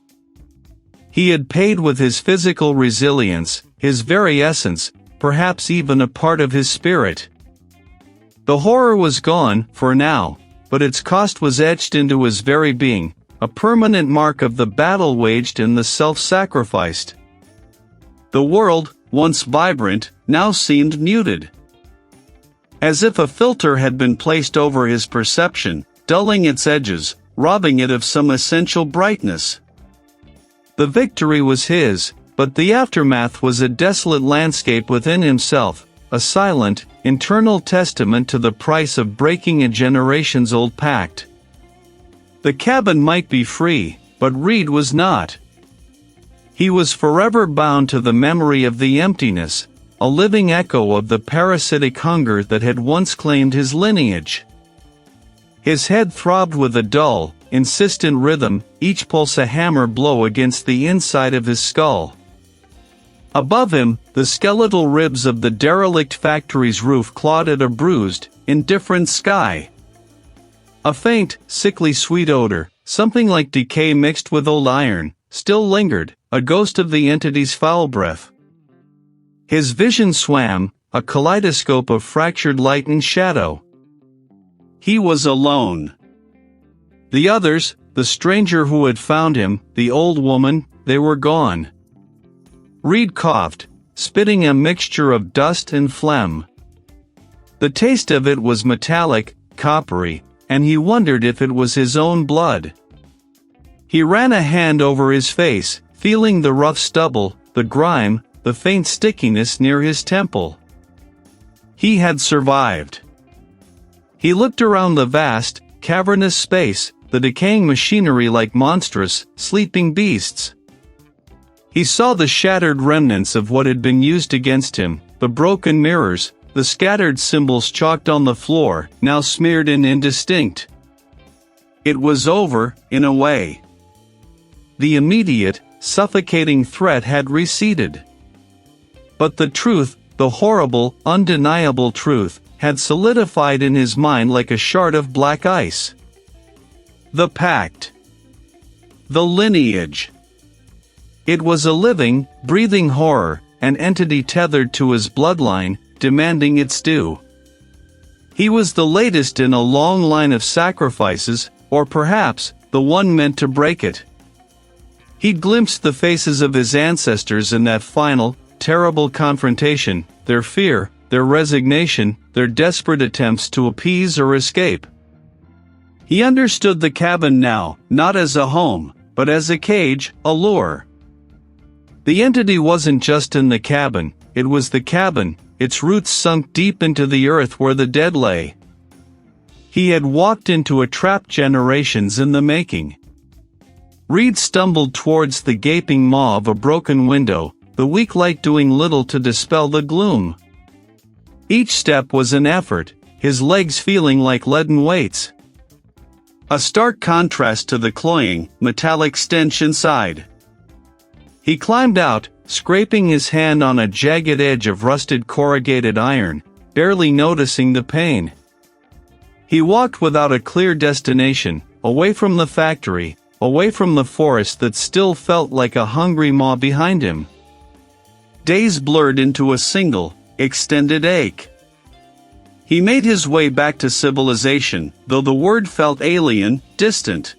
A: He had paid with his physical resilience, his very essence, perhaps even a part of his spirit. The horror was gone, for now, but its cost was etched into his very being, a permanent mark of the battle waged and the self-sacrificed. The world, once vibrant, now seemed muted. As if a filter had been placed over his perception, dulling its edges, robbing it of some essential brightness. The victory was his, but the aftermath was a desolate landscape within himself, a silent, internal testament to the price of breaking a generations-old pact. The cabin might be free, but Reid was not. He was forever bound to the memory of the emptiness, a living echo of the parasitic hunger that had once claimed his lineage. His head throbbed with a dull, insistent rhythm, each pulse a hammer blow against the inside of his skull. Above him, the skeletal ribs of the derelict factory's roof clawed at a bruised, indifferent sky. A faint, sickly sweet odor, something like decay mixed with old iron, still lingered, a ghost of the entity's foul breath. His vision swam, a kaleidoscope of fractured light and shadow. He was alone. The others, the stranger who had found him, the old woman, they were gone. Reid coughed, spitting a mixture of dust and phlegm. The taste of it was metallic, coppery, and he wondered if it was his own blood. He ran a hand over his face, feeling the rough stubble, the grime, the faint stickiness near his temple. He had survived. He looked around the vast, cavernous space, the decaying machinery like monstrous, sleeping beasts. He saw the shattered remnants of what had been used against him, the broken mirrors, the scattered symbols chalked on the floor, now smeared and indistinct. It was over, in a way. The immediate, suffocating threat had receded. But the truth, the horrible, undeniable truth, had solidified in his mind like a shard of black ice. The pact. The lineage. It was a living, breathing horror, an entity tethered to his bloodline, demanding its due. He was the latest in a long line of sacrifices, or perhaps, the one meant to break it. He'd glimpsed the faces of his ancestors in that final, terrible confrontation, their fear, their resignation, their desperate attempts to appease or escape. He understood the cabin now, not as a home, but as a cage, a lure. The entity wasn't just in the cabin, it was the cabin, its roots sunk deep into the earth where the dead lay. He had walked into a trap generations in the making. Reid stumbled towards the gaping maw of a broken window, the weak light doing little to dispel the gloom. Each step was an effort, his legs feeling like leaden weights. A stark contrast to the cloying, metallic stench inside. He climbed out, scraping his hand on a jagged edge of rusted corrugated iron, barely noticing the pain. He walked without a clear destination, away from the factory, away from the forest that still felt like a hungry maw behind him. Days blurred into a single, extended ache. He made his way back to civilization, though the word felt alien, distant.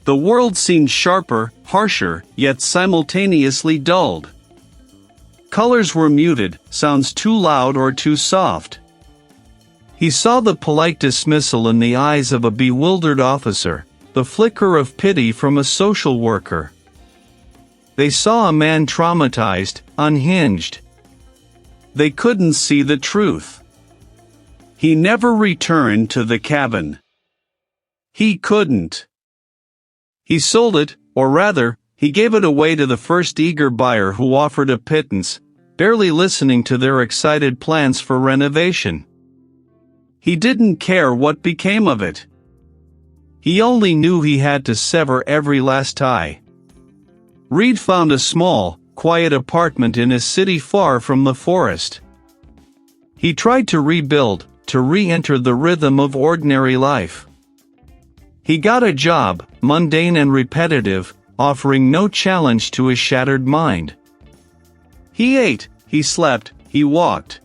A: The world seemed sharper, harsher, yet simultaneously dulled. Colors were muted, sounds too loud or too soft. He saw the polite dismissal in the eyes of a bewildered officer, the flicker of pity from a social worker. They saw a man traumatized, unhinged. They couldn't see the truth. He never returned to the cabin. He couldn't. He sold it, or rather, he gave it away to the first eager buyer who offered a pittance, barely listening to their excited plans for renovation. He didn't care what became of it. He only knew he had to sever every last tie. Reid found a small, quiet apartment in a city far from the forest. He tried to rebuild, to re-enter the rhythm of ordinary life. He got a job, mundane and repetitive, offering no challenge to his shattered mind. He ate, he slept, he walked.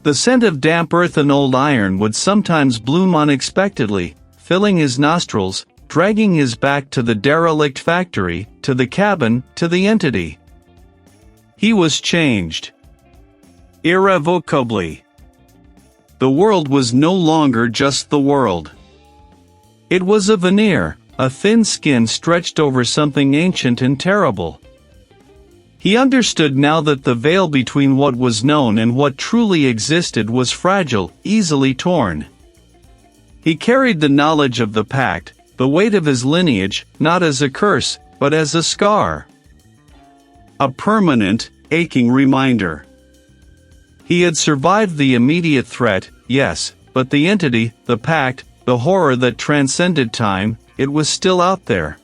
A: The scent of damp earth and old iron would sometimes bloom unexpectedly, filling his nostrils, dragging his back to the derelict factory, to the cabin, to the entity. He was changed. Irrevocably. The world was no longer just the world. It was a veneer, a thin skin stretched over something ancient and terrible. He understood now that the veil between what was known and what truly existed was fragile, easily torn. He carried the knowledge of the pact, the weight of his lineage, not as a curse, but as a scar. A permanent, aching reminder. He had survived the immediate threat, yes, but the entity, the pact, the horror that transcended time, it was still out there.